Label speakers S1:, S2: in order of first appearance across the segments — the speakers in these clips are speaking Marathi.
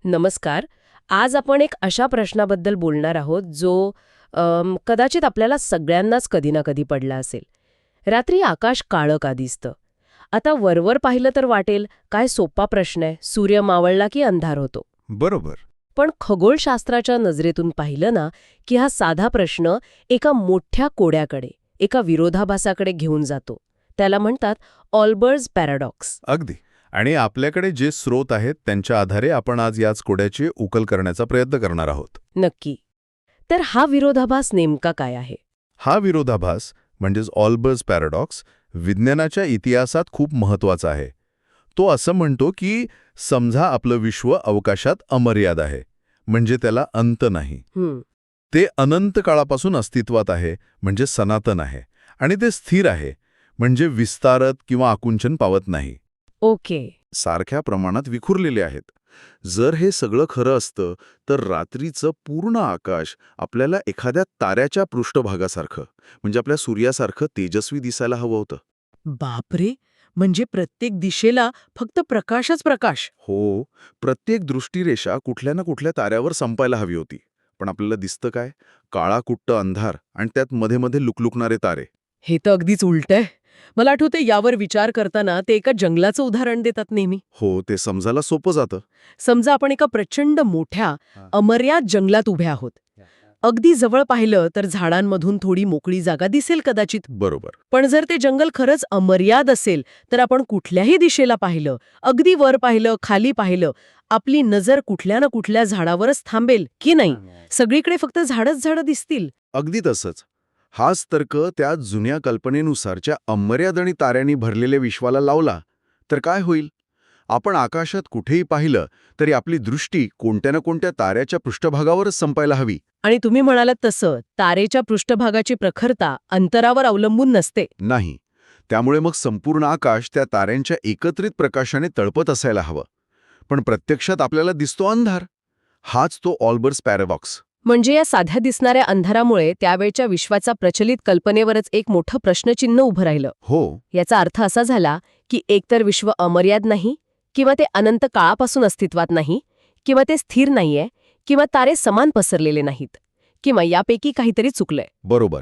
S1: नमस्कार. आज आपण एक अशा प्रश्नाबद्दल बोलणार आहोत जो कदाचित आपल्याला सगळ्यांनाच कधी ना कधी पडला असेल. रात्री आकाश काळं का दिसतं? आता वरवर पाहिलं तर वाटेल काय सोपा प्रश्न आहे, सूर्य मावळला की अंधार होतो.
S2: बरोबर.
S1: पण खगोलशास्त्राच्या नजरेतून पाहिलं ना की हा साधा प्रश्न एका मोठ्या कोड्याकडे, एका विरोधाभासाकडे घेऊन जातो. त्याला म्हणतात ऑल्बर्स पॅराडॉक्स.
S2: अगदी. आणि आपल्याकडे जे स्रोत आहेत त्यांच्या आधारे आपण आज याच कोड्याची उकल करण्याचा प्रयत्न करणार आहोत.
S1: नक्की. तर हा विरोधाभास नेमका काय आहे?
S2: हा विरोधाभास म्हणजेच ऑल्बर्स पॅराडॉक्स विज्ञानाच्या इतिहासात खूप महत्वाचा आहे. तो असं म्हणतो की समजा आपलं विश्व अवकाशात अमर्याद आहे, म्हणजे त्याला अंत नाही. ते अनंत काळापासून अस्तित्वात आहे, म्हणजे सनातन आहे. आणि ते स्थिर आहे, म्हणजे विस्तारत किंवा आकुंचन पावत नाही.
S1: ओके.
S2: सारख्या प्रमाणात विखुरलेले आहेत. जर हे सगळं खरं असतं तर रात्रीचं पूर्ण आकाश आपल्याला एखाद्या ताऱ्याच्या पृष्ठभागासारखं, म्हणजे आपल्या सूर्यासारखं तेजस्वी दिसायला हवं होतं.
S3: बापरे, म्हणजे प्रत्येक दिशेला फक्त प्रकाशच प्रकाश.
S2: हो, प्रत्येक दृष्टिरेषा कुठल्या ना कुठल्या ताऱ्यावर संपायला हवी होती. पण आपल्याला दिसतं काय? काळा कुट्ट अंधार आणि त्यात मध्ये मध्ये लुकलुकणारे तारे.
S3: हे तर अगदीच उलट आहे. मला आठवते यावर विचार करताना ते एका जंगलाचं उदाहरण देतात नेहमी.
S2: हो, ते समजायला सोपं जातं.
S3: समजा आपण एका प्रचंड मोठ्या अमर्याद जंगलात उभे आहोत. अगदी जवळ पाहिलं तर झाडांमधून थोडी मोकळी जागा दिसेल कदाचित.
S2: बरोबर.
S3: पण जर ते जंगल खरंच अमर्याद असेल तर आपण कुठल्याही दिशेला पाहिलं, अगदी वर पाहिलं, खाली पाहिलं, आपली नजर कुठल्या ना कुठल्या झाडावरच थांबेल की नाही? सगळीकडे फक्त झाडच झाडं दिसतील.
S2: अगदी तसंच. हाच तर्क त्या जुन्या कल्पनेनुसारच्या अमर्याद आणि ताऱ्यांनी भरलेल्या विश्वाला लावला तर काय होईल? आपण आकाशात कुठेही पाहिलं तरी आपली दृष्टी कोणत्या ना कोणत्या ताऱ्याच्या पृष्ठभागावरच संपायला हवी.
S3: आणि तुम्ही म्हणालात तसं तारेच्या पृष्ठभागाची प्रखरता अंतरावर अवलंबून नसते.
S2: नाही. त्यामुळे मग संपूर्ण आकाश त्या ताऱ्यांच्या एकत्रित प्रकाशाने तळपत असायला हवं. पण प्रत्यक्षात आपल्याला दिसतो अंधार. हाच तो ऑल्बर्स पॅराडॉक्स.
S1: म्हणजे या साध्या दिसणाऱ्या अंधारामुळे त्यावेळच्या विश्वाचा प्रचलित कल्पनेवरच एक मोठं प्रश्नचिन्ह उभं राहिलं.
S2: हो.
S1: याचा अर्थ असा झाला की एकतर विश्व अमर्याद नाही, किंवा ते अनंत काळापासून अस्तित्वात नाही, किंवा ते स्थिर नाहीये, किंवा तारे समान पसरलेले नाहीत, किंवा यापैकी काहीतरी चुकलंय.
S2: बरोबर.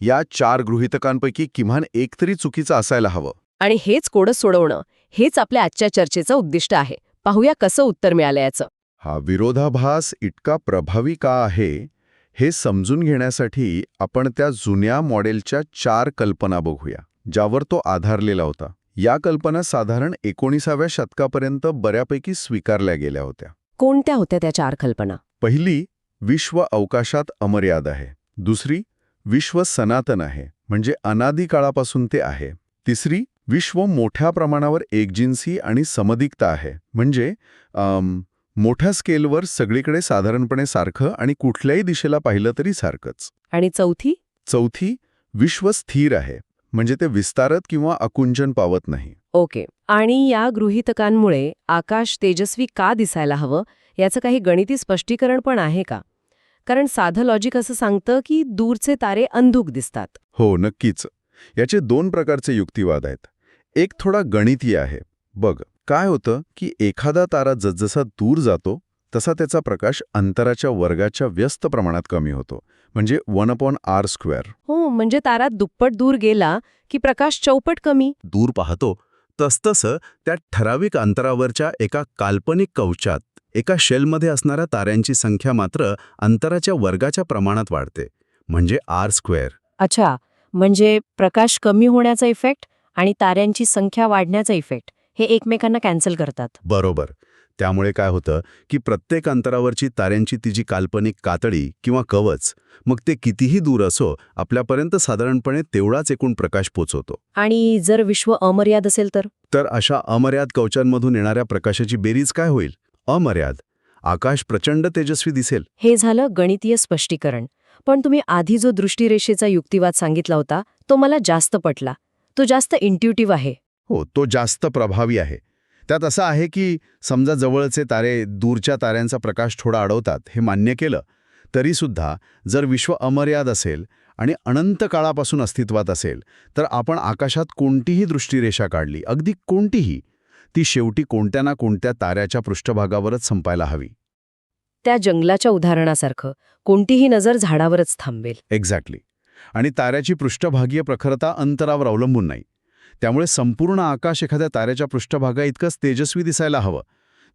S2: या 4 गृहीतकांपैकी किमान एक तरी चुकीचं असायला हवं.
S1: आणि हेच कोडं सोडवणं, हेच आपल्या आजच्या चर्चेचं उद्दिष्ट आहे. पाहूया कसं उत्तर मिळालं याचं.
S2: हा विरोधाभास इतका प्रभावी का आहे हे समजून घेण्यासाठी आपण त्या जुन्या मॉडेलच्या 4 कल्पना बघूया, ज्यावर तो आधारलेला होता. या कल्पना साधारण 19व्या शतकापर्यंत बऱ्यापैकी स्वीकारल्या गेल्या होत्या.
S1: कोणत्या होत्या त्या 4 कल्पना?
S2: पहिली, विश्व अवकाशात अमर्याद आहे. दुसरी, विश्व सनातन आहे, म्हणजे अनादी काळापासून ते आहे. तिसरी, विश्व मोठ्या प्रमाणावर एकजिन्सी आणि समधिकता आहे, म्हणजे मोठ्या स्केलवर सगळीकडे साधारणपणे सारखं आणि कुठल्याही दिशेला पाहिलं तरी सारखंच.
S1: आणि चौथी?
S2: चौथी, विश्व स्थिर आहे, म्हणजे ते विस्तारत किंवा आकुंचन पावत नाही.
S1: ओके. आणि या गृहीतकांमुळे आकाश तेजस्वी का दिसायला हवं याचं काही गणिती स्पष्टीकरण पण आहे का? कारण साधं लॉजिक असं सांगतं की दूरचे तारे अंधुक दिसतात.
S2: हो, नक्कीच. याचे 2 प्रकारचे युक्तिवाद आहेत. एक थोडा गणितीय आहे. बघ, काय होतं की एखादा तारा जसजसा दूर जातो तसा त्याचा प्रकाश अंतराच्या वर्गाच्या व्यस्त प्रमाणात कमी होतो, म्हणजे 1/r².
S1: हो, म्हणजे तारा दुप्पट दूर गेला की प्रकाश चौपट कमी.
S4: दूर पाहतो तसतसं त्या ठराविक अंतरावरच्या एका काल्पनिक कवचात, एका शेलमध्ये असणाऱ्या ताऱ्यांची संख्या मात्र अंतराच्या वर्गाच्या प्रमाणात वाढते, म्हणजे r².
S1: अच्छा, म्हणजे प्रकाश कमी होण्याचा इफेक्ट आणि ताऱ्यांची संख्या वाढण्याचा इफेक्ट हे एकमेकांना कॅन्सल करतात.
S4: बरोबर. त्यामुळे काय होतं की प्रत्येक अंतरावरची ताऱ्यांची तिची काल्पनिक कातडी किंवा कवच, मग ते कितीही दूर असो, आपल्यापर्यंत साधारणपणे तेवढाच एकूण प्रकाश पोचवतो.
S1: आणि जर विश्व अमर्याद असेल तर
S4: अशा अमर्याद कवचांमधून येणाऱ्या प्रकाशाची बेरीज काय होईल? अमर्याद. आकाश प्रचंड तेजस्वी दिसेल.
S1: हे झालं गणितीय स्पष्टीकरण. पण तुम्ही आधी जो दृष्टिरेषेचा युक्तिवाद सांगितला होता तो मला जास्त पटला. तो जास्त इंट्युटिव्ह आहे.
S4: हो, तो जास्त प्रभावी आहे. त्यात असं आहे की समजा जवळचे तारे दूरच्या ताऱ्यांचा प्रकाश थोडा अडवतात, हे मान्य केलं तरीसुद्धा जर विश्व अमर्याद असेल आणि अनंत काळापासून अस्तित्वात असेल तर आपण आकाशात कोणतीही दृष्टिरेषा काढली, अगदी कोणतीही, ती शेवटी कोणत्या ना कोणत्या ताऱ्याच्या पृष्ठभागावरच संपायला हवी.
S1: त्या जंगलाच्या उदाहरणासारखं कोणतीही नजर झाडावरच थांबेल.
S4: एक्झॅक्टली. आणि ताऱ्याची पृष्ठभागीय प्रखरता अंतरावर अवलंबून नाही. त्यामुळे संपूर्ण आकाश एखाद्या ताऱ्याच्या पृष्ठभागा इतकंच तेजस्वी दिसायला हवं,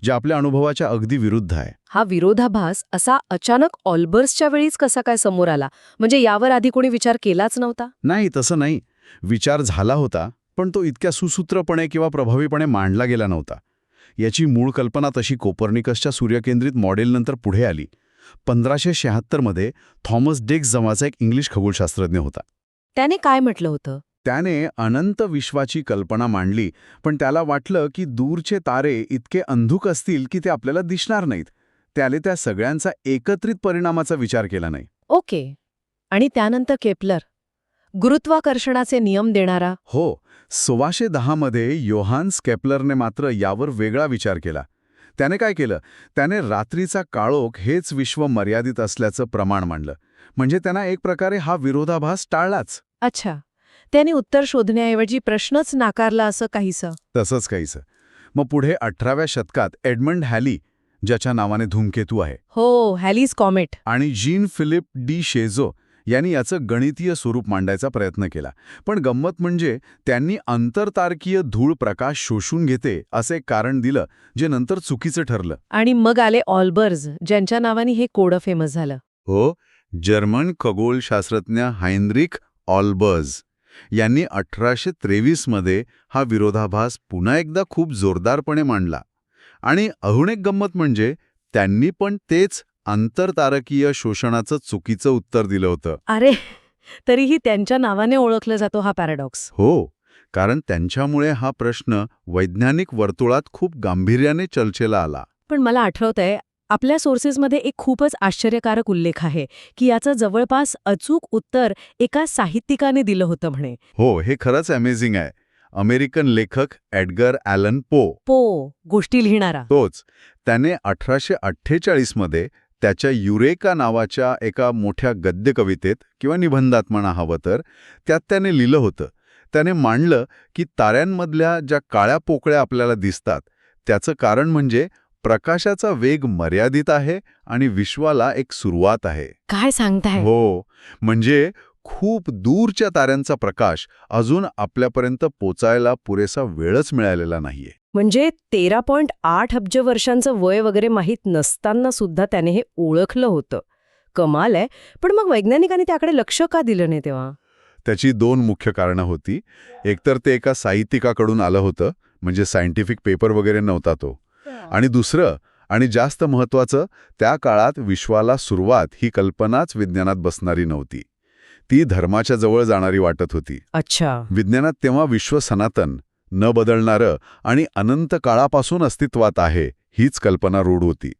S4: जे आपल्या अनुभवाच्या अगदी विरुद्ध आहे.
S1: हा विरोधाभास असा अचानक ऑल्बर्सच्या वेळीच कसा काय समोर आला? म्हणजे यावर आधी कोणी विचार केलाच नव्हता?
S4: नाही, तसं नाही. विचार झाला होता, पण तो इतक्या सुसूत्रपणे किंवा प्रभावीपणे मांडला गेला नव्हता. याची मूळ कल्पना तशी कोपर्निकसच्या सूर्यकेंद्रित मॉडेलनंतर पुढे आली. 1576 मध्ये थॉमस डिक्स नावाचा एक इंग्लिश खगोलशास्त्रज्ञ होता.
S1: त्याने काय म्हटलं होतं?
S4: त्याने अनंत विश्वाची कल्पना मांडली, पण त्याला वाटलं की दूरचे तारे इतके अंधुक असतील की ते आपल्याला दिसणार नाहीत. त्याने त्या सगळ्यांचा एकत्रित परिणामाचा विचार केला नाही.
S1: ओके. आणि त्यानंतर केपलर, गुरुत्वाकर्षणाचे नियम देणारा.
S4: हो, 1610 मध्ये योहान्स केपलरने मात्र यावर वेगळा विचार केला. त्याने काय केलं? त्याने रात्रीचा काळोख हेच विश्व मर्यादित असल्याचं प्रमाण मांडलं. म्हणजे त्यांना एक प्रकारे हा विरोधाभास टाळलाच.
S1: अच्छा, त्याने उत्तर शोधण्याऐवजी प्रश्नच नाकारला असं काहीसं.
S4: तसंच काहीसं. मग पुढे 18व्या शतकात एडमंड हॅली, ज्याच्या नावाने धूमकेतू आहे,
S1: हो, हॅलीज कॉमेट,
S4: आणि जीन फिलिप डी शेझो यांनी याचं गणितीय स्वरूप मांडायचा प्रयत्न केला. पण गंमत म्हणजे त्यांनी आंतरतारकीय धूळ प्रकाश शोषून घेते असे एक कारण दिलं, जे नंतर चुकीचं ठरलं.
S1: आणि मग आले ऑल्बर्स, ज्यांच्या नावाने हे कोडं फेमस झालं.
S2: हो, जर्मन खगोलशास्त्रज्ञ हायन्रिक ऑल्बर्स यांनी 1823 मध्ये हा विरोधाभास पुन्हा एकदा खूप जोरदारपणे मांडला. आणि अजून एक गंमत म्हणजे त्यांनी पण तेच आंतरतारकीय शोषणाचं चुकीचं उत्तर दिलं होतं.
S1: अरे, तरीही त्यांच्या नावाने ओळखलं जातो हा पॅराडॉक्स.
S2: हो, कारण त्यांच्यामुळे हा प्रश्न वैज्ञानिक वर्तुळात खूप गांभीर्याने चर्चेला आला.
S1: पण मला आठवतंय, आपल्या सोर्सेसमध्ये एक खूपच आश्चर्यकारक उल्लेख आहे की याचं जवळपास अचूक उत्तर एका साहित्यिकाने दिलं होतं म्हणे.
S2: हो, हे खरंच अमेझिंग आहे. अमेरिकन लेखक एडगर ॲलन पो,
S1: गोष्टी लिहिणारा.
S2: तोच. त्याने 1848 मध्ये त्याच्या युरेका नावाच्या एका मोठ्या गद्य कवितेत किंवा निबंधात म्हणा हवं तर, त्यात त्याने लिहिलं होतं. त्याने मांडलं की ताऱ्यांमधल्या ज्या काळ्या पोकळ्या आपल्याला दिसतात, त्याचं कारण म्हणजे प्रकाशाचा वेग मर्यादित आहे आणि विश्वाला एक सुरुवात आहे.
S1: काय सांगताय?
S2: हो, म्हणजे खूप दूरच्या ताऱ्यांचा प्रकाश अजून आपल्यापर्यंत पोचायला पुरेसा वेळच मिळालेला नाहीये.
S1: म्हणजे 13.8 अब्ज वर्षांचं वय वगैरे माहीत नसताना सुद्धा त्याने हे ओळखलं होतं. कमाल आहे. पण मग वैज्ञानिकांनी त्याकडे लक्ष का दिलं नाही तेव्हा?
S2: त्याची 2 मुख्य कारणं होती. एकतर ते एका साहित्यिकाकडून आलं होतं, म्हणजे सायंटिफिक पेपर वगैरे नव्हता तो. आणि दुसरं आणि जास्त महत्त्वाचं, त्या काळात विश्वाला सुरुवात ही कल्पनाच विज्ञानात बसणारी नव्हती. ती धर्माच्या जवळ जाणारी वाटत होती.
S1: अच्छा.
S2: विज्ञानात तेव्हा विश्व सनातन, न बदलणारं आणि अनंत काळापासून अस्तित्वात आहे हीच कल्पना रूढ होती.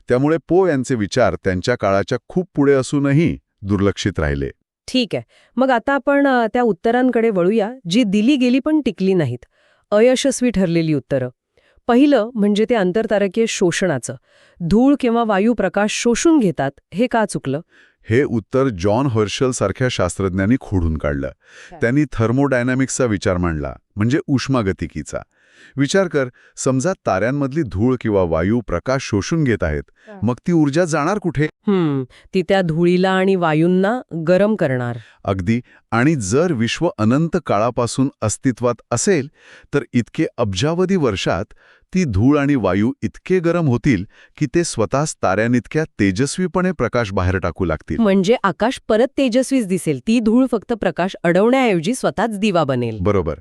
S2: त्यामुळे पो यांचे विचार त्यांच्या काळाच्या खूप पुढे असूनही दुर्लक्षित राहिले.
S1: ठीक आहे. मग आता आपण त्या उत्तरांकडे वळूया, जी दिली गेली पण टिकली नाहीत. अयशस्वी ठरलेली उत्तरं. पहिलं म्हणजे ते आंतरतारकीय शोषणाचं. धूळ किंवा वायू प्रकाश शोषून घेतात, हे का चुकलं?
S2: हे उत्तर जॉन हर्शल सारख्या शास्त्रज्ञांनी खोडून काढलं. त्यांनी थर्मोडायनामिक्सचा विचार मांडला, म्हणजे उष्मागतिकीचा. विचार कर, समजा ताऱ्यांमधली धूळ किंवा वायू प्रकाश शोषून घेत आहेत, मग ती ऊर्जा जाणार कुठे?
S1: ती त्या धुळीला आणि वायूंना गरम करणार.
S2: अगदी. आणि जर विश्व अनंत काळापासून अस्तित्वात असेल, तर इतके अब्जावधी वर्षात ती धूळ आणि वायू इतके गरम होतील की ते स्वतःच ताऱ्यांइतक्या तेजस्वीपणे प्रकाश बाहेर टाकू लागतील.
S1: म्हणजे आकाश परत तेजस्वीच दिसेल. ती धूळ फक्त प्रकाश अडवण्याऐवजी स्वतःच दिवा बनेल.
S2: बरोबर.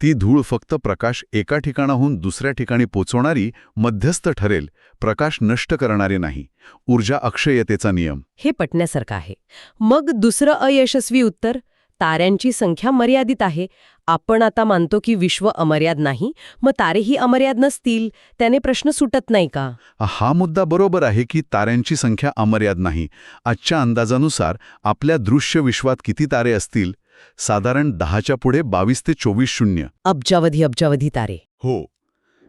S2: ती धूळ फक्त प्रकाश एका ठिकाणाहून दुसऱ्या ठिकाणी पोचवणारी मध्यस्थ ठरेल, प्रकाश नष्ट करणारे नाही. ऊर्जा अक्षयतेचा नियम.
S1: हे पटण्यासारखं आहे. मग दुसरं अयशस्वी उत्तर, ताऱ्यांची संख्या मर्यादित आहे. आपण आता मानतो की विश्व अमर्याद नाही, मग तारेही अमर्याद नसतील, त्याने प्रश्न सुटत नाही का?
S2: हा मुद्दा बरोबर आहे की ताऱ्यांची संख्या अमर्याद नाही. आजच्या अंदाजानुसार आपल्या दृश्य विश्वात किती तारे असतील? साधारण 10च्या पुढे 22 ते 24 शून्य.
S1: अब्जावधी तारे.
S2: हो,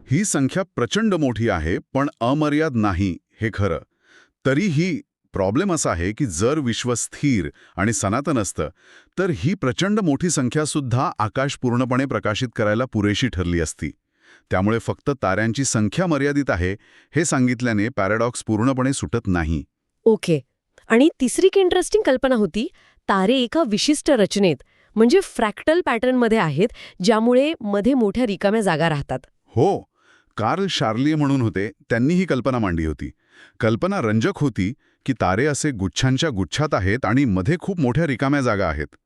S2: ही संख्या प्रचंड मोठी आहे, पण अमर्याद नाही हे खरं. तरीही प्रॉब्लेम असा आहे की जर विश्व स्थिर आणि सनातन असतं, तर ही प्रचंड मोठी संख्यासुद्धा आकाश पूर्णपणे प्रकाशित करायला पुरेशी ठरली असती.
S4: त्यामुळे फक्त ताऱ्यांची संख्या मर्यादित आहे हे सांगितल्याने पॅराडॉक्स पूर्णपणे सुटत नाही.
S1: ओके. आणि तिसरी एक इंटरेस्टिंग कल्पना होती, तारे एका विशिष्ट रचनेत म्हणजे फ्रॅक्टल पॅटर्नमध्ये आहेत, ज्यामुळे मध्ये मोठ्या रिकाम्या जागा राहतात.
S4: हो, कार्ल शार्लिए म्हणून होते, त्यांनी ही कल्पना मांडली होती. कल्पना रंजक होती की तारे असे गुच्छांच्या गुच्छात आहेत आणि मध्ये खूप मोठ्या रिकाम्या जागा आहेत.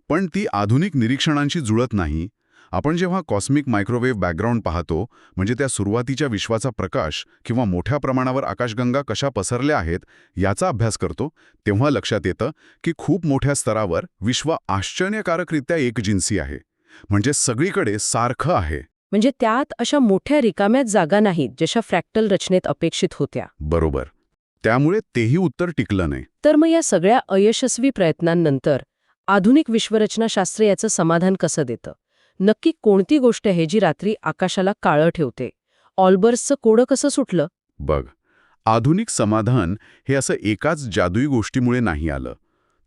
S4: पण ती आधुनिक निरीक्षणांशी जुळत नाही. आपण जेव्हा कॉस्मिक मायक्रोवेव्ह बॅकग्राऊंड पाहतो, म्हणजे त्या सुरुवातीच्या विश्वाचा प्रकाश किंवा मोठ्या प्रमाणावर आकाशगंगा कशा पसरल्या आहेत याचा अभ्यास करतो, तेव्हा लक्षात येतं की खूप मोठ्या स्तरावर विश्व आश्चर्यकारकरित्या एकजिन्सी आहे. म्हणजे सगळीकडे सारखं आहे.
S1: म्हणजे त्यात अशा मोठ्या रिकाम्या जागा नाहीत, जशा फ्रॅक्टल रचनेत अपेक्षित होत्या.
S4: बरोबर. त्यामुळे तेही उत्तर टिकलं नाही.
S1: तर मग या सगळ्या अयशस्वी प्रयत्नांनंतर आधुनिक विश्वरचनाशास्त्र याचं समाधान कसं देतं? नक्की कोणती गोष्ट आहे जी रात्री आकाशाला काळं ठेवते? ऑल्बर्सचं कोडं कसं सुटलं?
S4: बघ, आधुनिक समाधान हे असं एकाच जादुई गोष्टीमुळे नाही आलं,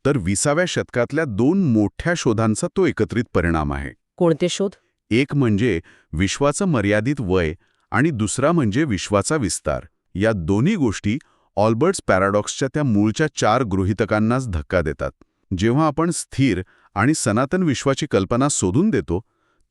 S4: तर 20व्या शतकातल्या 2 मोठ्या शोधांचा तो एकत्रित परिणाम आहे.
S1: कोणते शोध?
S4: एक म्हणजे विश्वाचं मर्यादित वय आणि दुसरा म्हणजे विश्वाचा विस्तार. या दोन्ही गोष्टी ऑल्बर्ट्स पॅराडॉक्सच्या त्या मूळच्या 4 गृहीतकांनाच धक्का देतात. जेव्हा आपण स्थिर आणि सनातन विश्वाची कल्पना सोडून देतो,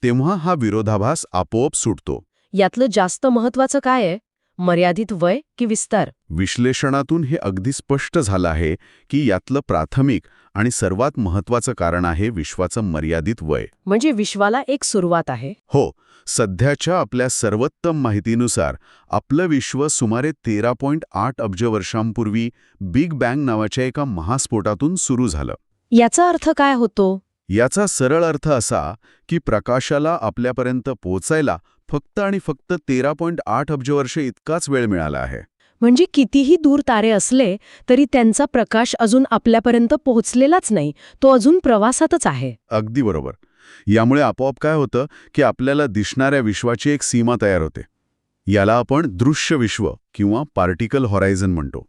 S4: तेव्हा हा विरोधाभास आपोआप सुटतो.
S1: यातलं जास्त महत्वाचं काय आहे? मर्यादित वय की विस्तार?
S4: विश्लेषणातून हे अगदी स्पष्ट झालं आहे की यातलं प्राथमिक आणि सर्वात महत्त्वाचं कारण आहे विश्वाचं मर्यादित वय.
S1: म्हणजे विश्वाला एक सुरुवात आहे.
S4: हो, सध्याच्या आपल्या सर्वोत्तम माहितीनुसार आपलं विश्व सुमारे 13.8 अब्ज वर्षांपूर्वी बिग बँग नावाच्या एका महास्फोटातून सुरू झालं.
S1: याचा अर्थ काय होतो?
S4: याचा सरळ अर्थ असा की प्रकाशाला आपल्यापर्यंत पोहोचायला फक्त आणि फक्त 13.8 अब्ज वर्ष इतकाच वेळ मिळाला आहे.
S1: म्हणजे कितीही दूर तारे असले तरी त्यांचा प्रकाश अजून आपल्यापर्यंत पोहोचलेलाच नाही, तो अजून प्रवासातच आहे.
S4: अगदी बरोबर. यामुळे आपोआप काय होतं की आपल्याला दिसणाऱ्या विश्वाची एक सीमा तयार होते. याला आपण दृश्य विश्व किंवा पार्टिकल हॉरायझन म्हणतो.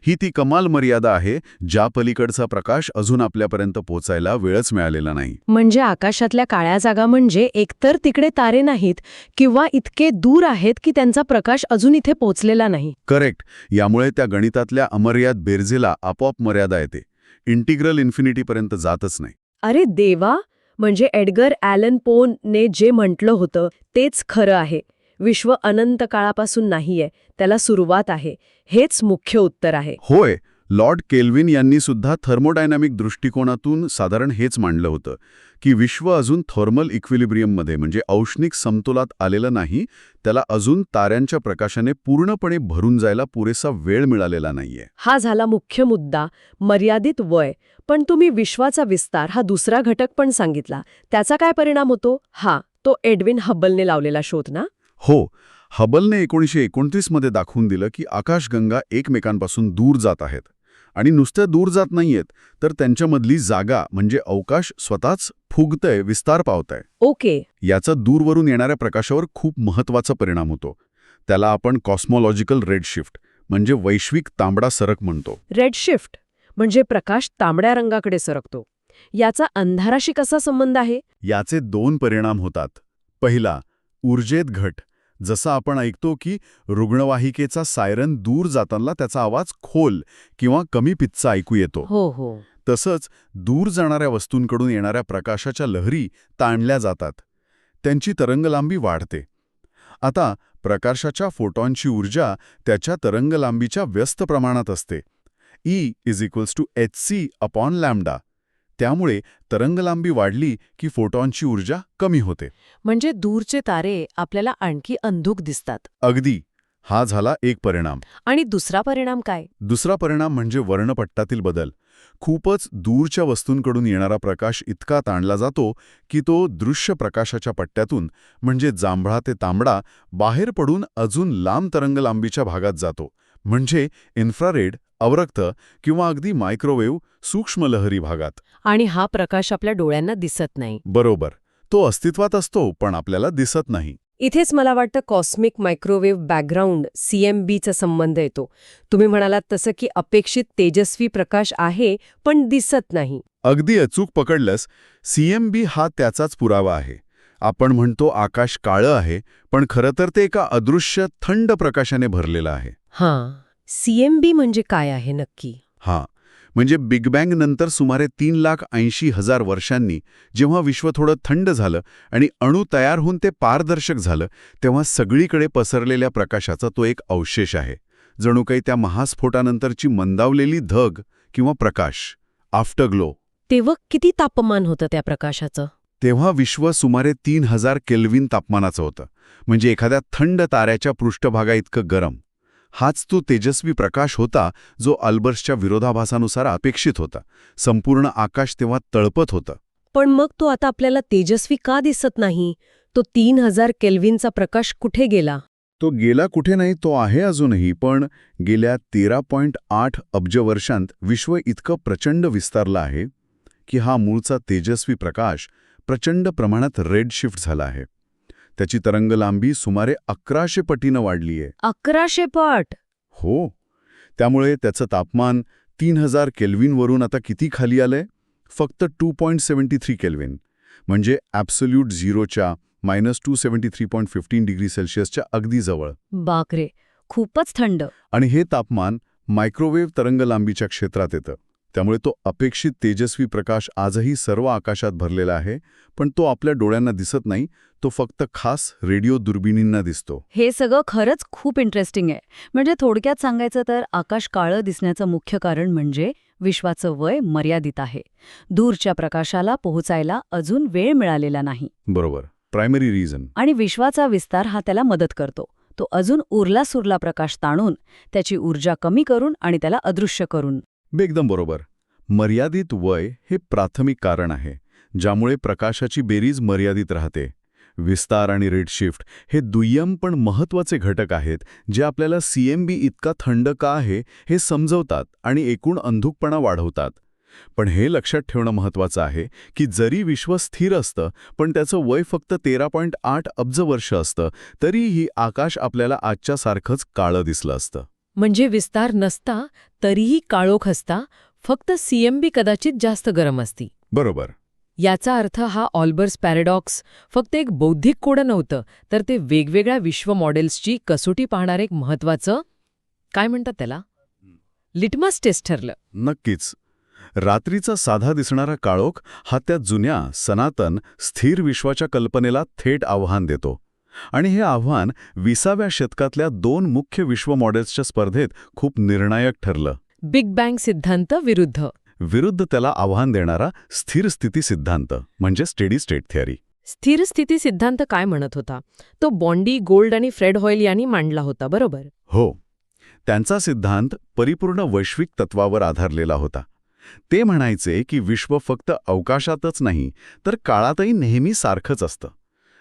S4: ही ती कमाल मर्यादा आहे ज्या पलीकडचा प्रकाश अजून आपल्यापर्यंत पोहोचायला वेळच मिळालेला नाही.
S1: म्हणजे आकाशातल्या काळ्या जागा म्हणजे एकतर तिकडे तारे नाहीत किंवा इतके दूर आहेत की त्यांचा प्रकाश अजून इथे पोहोचलेला नाही.
S4: करेक्ट. यामुळे त्या गणितातल्या अमर्याद बेरजेला आपोआप मर्यादा येते. इंटिग्रल इन्फिनिटीपर्यंत जातच नाही.
S1: अरे देवा, म्हणजे एडगर ॲलन पोने जे म्हटलं होतं तेच खरं आहे. विश्व अनंत काळापासून नाहीये, त्याला सुरुवात आहे. हेच मुख्य उत्तर आहे.
S4: होय, लॉर्ड केल्विन यांनी सुद्धा थर्मोडायनामिक दृष्टिकोनातून साधारण हेच मांडलं होतं की विश्व अजून थर्मल इक्विलिब्रियममध्ये म्हणजे औष्णिक समतोलात आलेलं नाही, त्याला अजून ताऱ्यांच्या प्रकाशाने पूर्णपणे भरून जायला पुरेसा वेळ मिळालेला नाहीये.
S1: हा झाला मुख्य मुद्दा, मर्यादित वय. पण तुम्ही विश्वाचा विस्तार हा दुसरा घटक पण सांगितला. त्याचा काय परिणाम होतो? तो एडविन हबलने लावलेला शोध ना?
S4: हो, हबलने 1929 मध्ये दाखवून दिलं की आकाशगंगा एकमेकांपासून दूर जात आहेत. आणि नुसत्या दूर जात नाहीयेत, तर त्यांच्यामधली जागा म्हणजे अवकाश स्वतःच फुगतंय, विस्तार पावतंय.
S1: ओके.
S4: याचा दूरवरून येणाऱ्या प्रकाशावर खूप महत्त्वाचा परिणाम होतो. त्याला आपण कॉस्मॉलॉजिकल रेडशिफ्ट म्हणजे वैश्विक तांबडा सरक म्हणतो.
S1: रेडशिफ्ट म्हणजे प्रकाश तांबड्या रंगाकडे सरकतो. याचा अंधाराशी कसा संबंध आहे?
S4: याचे 2 परिणाम होतात. पहिला, ऊर्जेत घट. जसं आपण ऐकतो की रुग्णवाहिकेचा सायरन दूर जाताना त्याचा आवाज खोल किंवा कमी पिच्चा ऐकू येतो.
S1: हो.
S4: तसंच दूर जाणाऱ्या वस्तूंकडून येणाऱ्या प्रकाशाच्या लहरी ताणल्या जातात. त्यांची तरंगलांबी वाढते. आता प्रकाशाच्या फोटॉनची ऊर्जा त्याच्या तरंगलांबीच्या व्यस्त प्रमाणात असते. E=hc/λ. त्यामुळे तरंगलांबी वाढली की फोटॉनची ऊर्जा कमी होते.
S1: म्हणजे दूरचे तारे आपल्याला आणखी अंधुक दिसतात.
S4: अगदी. हा झाला एक परिणाम.
S1: आणि दुसरा परिणाम काय?
S4: दुसरा परिणाम म्हणजे वर्णपट्टातील बदल. खूपच दूरच्या वस्तूंकडून येणारा प्रकाश इतका ताणला जातो की तो दृश्य प्रकाशाच्या पट्ट्यातून म्हणजे जांभळा ते तांबडा बाहेर पडून अजून लांब तरंगलांबीच्या भागात जातो. म्हणजे इन्फ्रारेड, अवरक्त किंवा अगदी मायक्रोवेव्ह सूक्ष्म लहरी भागात.
S1: आणि हा प्रकाश आपल्या डोळ्यांना दिसत नाही.
S4: बरोबर. तो अस्तित्वात असतो पण आपल्याला दिसत नाही.
S1: इथेच मला वाटतं कॉस्मिक मायक्रोवेव्ह बॅकग्राऊंड CMBचा संबंध येतो. तुम्ही म्हणालात तसं की अपेक्षित तेजस्वी प्रकाश आहे पण दिसत नाही.
S4: अगदी अचूक पकडलंस. CMB हा त्याचाच पुरावा आहे.
S2: आपण म्हणतो आकाश काळं आहे, पण खरं तर ते एका अदृश्य थंड प्रकाशाने भरलेलं आहे.
S1: हां, CMB म्हणजे काय आहे नक्की?
S2: हां, म्हणजे बिग बँग नंतर सुमारे 3,80,000 वर्षांनी जेव्हा विश्व थोडं थंड झालं आणि अणू तयार होऊन ते पारदर्शक झालं, तेव्हा सगळीकडे पसरलेल्या प्रकाशाचा तो एक अवशेष आहे. जणू काही त्या महास्फोटानंतरची मंदावलेली धग किंवा प्रकाश, आफ्टरग्लो.
S1: तेव्हा किती तापमान होतं त्या प्रकाशाचं?
S2: तेव्हा विश्व सुमारे 3,000 केल्व्हिन तापमानाचं होतं, म्हणजे एखाद्या थंड ताऱ्याच्या पृष्ठभागाइतकं गरम. हाच तो तेजस्वी प्रकाश होता जो अल्बर्सच्या विरोधाभासानुसार अपेक्षित होता. संपूर्ण आकाश तेव्हा तळपत होतं.
S1: पण मग तो आता आपल्याला तेजस्वी का दिसत नाही? तो 3000 केल्व्हिनचा प्रकाश कुठे गेला?
S2: तो गेला कुठे नाही, तो आहे अजूनही, पण गेल्या 13.8 अब्ज वर्षांत विश्व इतकं प्रचंड विस्तारलं आहे की हा मूळचा तेजस्वी प्रकाश प्रचंड प्रमाणात रेड शिफ्ट झाला आहे. त्याची तरंगलांबी सुमारे 1100 पटीनं वाढली आहे.
S1: 1100 पट?
S2: हो, त्यामुळे त्याचं तापमान 3000 केल्व्हिनवरून आता किती खाली आलंय? फक्त 2.73 केल्व्हिन, म्हणजे ॲब्सोल्यूट झिरोच्या -273.15 डिग्री सेल्सिअसच्या अगदी जवळ.
S1: बापरे, खूपच थंड.
S2: आणि हे तापमान मायक्रोवेव्ह तरंगलांबीच्या क्षेत्रात येतं. त्यामुळे तो अपेक्षित तेजस्वी प्रकाश आजही सर्व आकाशात भरलेला आहे, पण तो आपल्या डोळ्यांना दिसत नाही, तो फक्त खास रेडिओ दुर्बिणींना दिसतो.
S5: हे सगळं खरंच खूप इंटरेस्टिंग आहे. म्हणजे थोडक्यात सांगायचं तर आकाश काळं दिसण्याचं मुख्य कारण म्हणजे विश्वाचं वय मर्यादित आहे. दूरच्या प्रकाशाला पोहोचायला अजून वेळ मिळालेला नाही.
S2: बरोबर, प्रायमरी रिझन.
S5: आणि विश्वाचा विस्तार हा त्याला मदत करतो. तो अजून उरला-सुरला प्रकाश ताणून, त्याची ऊर्जा कमी करून आणि त्याला अदृश्य करून.
S2: एकदम बरोबर. मर्यादित वय हे प्राथमिक कारण आहे, ज्यामुळे प्रकाशाची बेरीज मर्यादित राहते. विस्तार आणि रेडशिफ्ट हे दुय्यम पण महत्त्वाचे घटक आहेत, जे आपल्याला CMB इतका थंड का आहे हे समजवतात आणि एकूण अंधुकपणा वाढवतात. पण हे लक्षात ठेवणं महत्त्वाचं आहे की जरी विश्व स्थिर असतं, पण त्याचं वय फक्त 13.8 अब्ज वर्ष असतं, तरीही आकाश आपल्याला आजच्यासारखंच काळं दिसलं असतं.
S1: म्हणजे विस्तार नसता तरीही काळोख असता, फक्त CMB कदाचित जास्त गरम असती.
S2: बरोबर.
S1: याचा अर्थ हा ऑल्बर्स पॅराडॉक्स फक्त एक बौद्धिक कोड नव्हतं, तर ते वेगवेगळ्या विश्व मॉडेल्सची कसोटी पाहणार एक महत्त्वाचं, काय म्हणतात त्याला, लिटमस टेस्ट ठरलं.
S2: नक्कीच. रात्रीचा साधा दिसणारा काळोख हा त्या जुन्या, सनातन, स्थिर विश्वाच्या कल्पनेला थेट आव्हान देतो. आणि हे आव्हान 20व्या शतकातल्या 2 मुख्य विश्व मॉडेल्सच्या स्पर्धेत खूप निर्णायक ठरलं.
S1: बिग बँग सिद्धांत विरुद्ध
S2: त्याला आव्हान देणारा स्थिर स्थिती सिद्धांत, म्हणजे स्टेडी स्टेट थिअरी.
S1: स्थिर स्थिती सिद्धांत काय म्हणत होता? तो बॉन्डी, गोल्ड आणि फ्रेड हॉयल यांनी मांडला होता, बरोबर?
S2: हो, त्यांचा सिद्धांत परिपूर्ण वैश्विक तत्वावर आधारलेला होता. ते म्हणायचे की विश्व फक्त अवकाशातच नाही, तर काळातही नेहमी सारखंच असतं.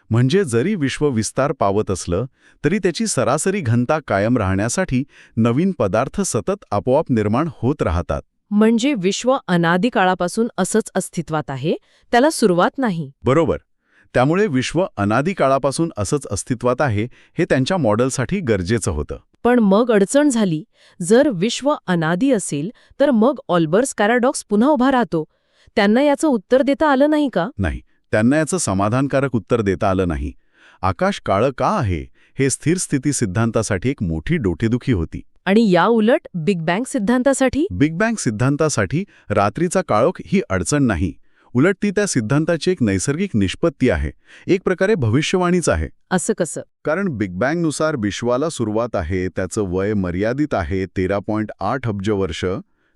S2: म्हणजे जरी विश्व विस्तार पावत असलं, तरी त्याची सरासरी घनता कायम राहण्यासाठी नवीन पदार्थ सतत आपोआप निर्माण होत राहतात.
S1: म्हणजे विश्व अनादी काळापासून असंच अस्तित्वात आहे, त्याला सुरुवात नाही.
S2: बरोबर. त्यामुळे विश्व अनादी काळापासून असंच अस्तित्वात आहे हे त्यांच्या मॉडेलसाठी गरजेचं होतं.
S1: पण मग अडचण झाली. जर विश्व अनादी असेल, तर मग ऑल्बर्स पॅराडॉक्स पुन्हा उभा राहतो. त्यांना याचं उत्तर देता आलं नाही का?
S2: नाही, त्यांना याचं समाधानकारक उत्तर देता आलं नाही. आकाश काळं का आहे हे स्थिर स्थिती सिद्धांतासाठी एक मोठी डोकेदुखी होती.
S1: आणि या उलट बिग बँग सिद्धांतासाठी?
S2: बिग बँग सिद्धांतासाठी रात्रीचा काळोख ही अडचण नाही. उलट ती त्या सिद्धांताची एक नैसर्गिक निष्पत्ती आहे, एक प्रकारे भविष्यवाणीच आहे.
S1: असं कसं?
S2: कारण बिग बँगनुसार विश्वाला सुरुवात आहे, त्याचं वय मर्यादित आहे 13.8 अब्ज वर्ष,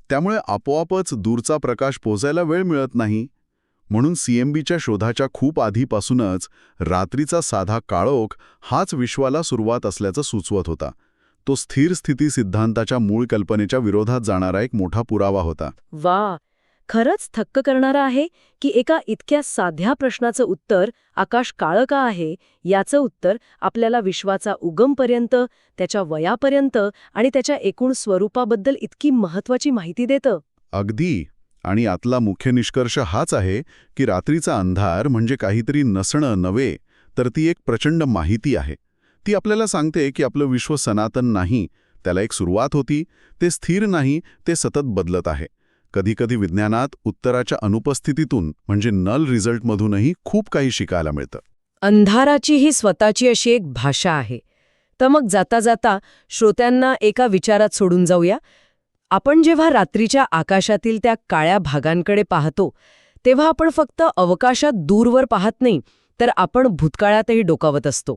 S2: त्यामुळे आपोआपच दूरचा प्रकाश पोचायला वेळ मिळत नाही. म्हणून CMBच्या शोधाच्या खूप आधीपासूनच रात्रीचा साधा काळोख हाच विश्वाला सुरुवात असल्याचं सुचवत होता. तो स्थिर स्थिती सिद्धांताच्या मूळ कल्पनेच्या विरोधात जाणारा एक मोठा पुरावा होता.
S1: वा, खरंच थक्क करणारं आहे की एका इतक्या साध्या प्रश्नाचं उत्तर, आकाश काळं का आहे, याचं उत्तर आपल्याला विश्वाचा उगमपर्यंत, त्याच्या वयापर्यंत आणि त्याच्या एकूण स्वरूपाबद्दल इतकी महत्त्वाची माहिती देतं.
S2: अगदी. आणि यातला मुख्य निष्कर्ष हाच आहे की रात्रीचा अंधार म्हणजे काहीतरी नसणं नव्हे, तर ती एक प्रचंड माहिती आहे. ती आपल्याला सांगते की आपलं विश्व सनातन नाही, त्याला एक सुरुवात होती, ते स्थिर नाही, ते सतत बदलत आहे. कधीकधी विज्ञानात उत्तराच्या अनुपस्थितीतून म्हणजे नल रिझल्टमधूनही खूप काही शिकायला मिळतं.
S1: अंधाराची ही स्वतःची अशी एक भाषा आहे. तर मग जाता जाता श्रोत्यांना एका विचारात सोडून जाऊया. आपण जेव्हा रात्रीच्या आकाशातील त्या काळ्या भागांकडे पाहतो तेव्हा आपण फक्त अवकाशात दूरवर पाहत नाही, तर आपण भूतकाळातही डोकावत असतो.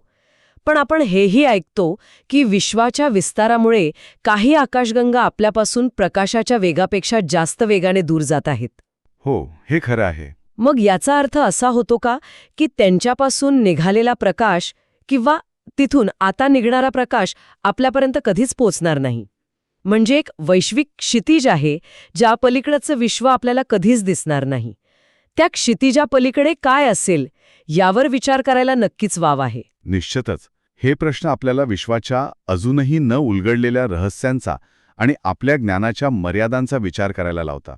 S1: पण आपण हेही ऐकतो की विश्वाच्या विस्तारामुळे काही आकाशगंगा आपल्यापासून प्रकाशाच्या वेगापेक्षा जास्त वेगाने दूर जात आहेत.
S4: हो, हे खरं आहे.
S1: मग याचा अर्थ असा होतो का की त्यांच्यापासून निघालेला प्रकाश किंवा तिथून आता निघणारा प्रकाश आपल्यापर्यंत कधीच पोचणार नाही? म्हणजे एक वैश्विक क्षितिज आहे ज्या पलीकडचं विश्व आपल्याला कधीच दिसणार नाही. त्या क्षितिजा पलीकडे काय असेल यावर विचार करायला नक्कीच वाव आहे.
S4: निश्चितच. हे प्रश्न आपल्याला विश्वाच्या अजूनही न उलगडलेल्या रहस्यांचा आणि आपल्या ज्ञानाच्या मर्यादांचा विचार करायला लावतात.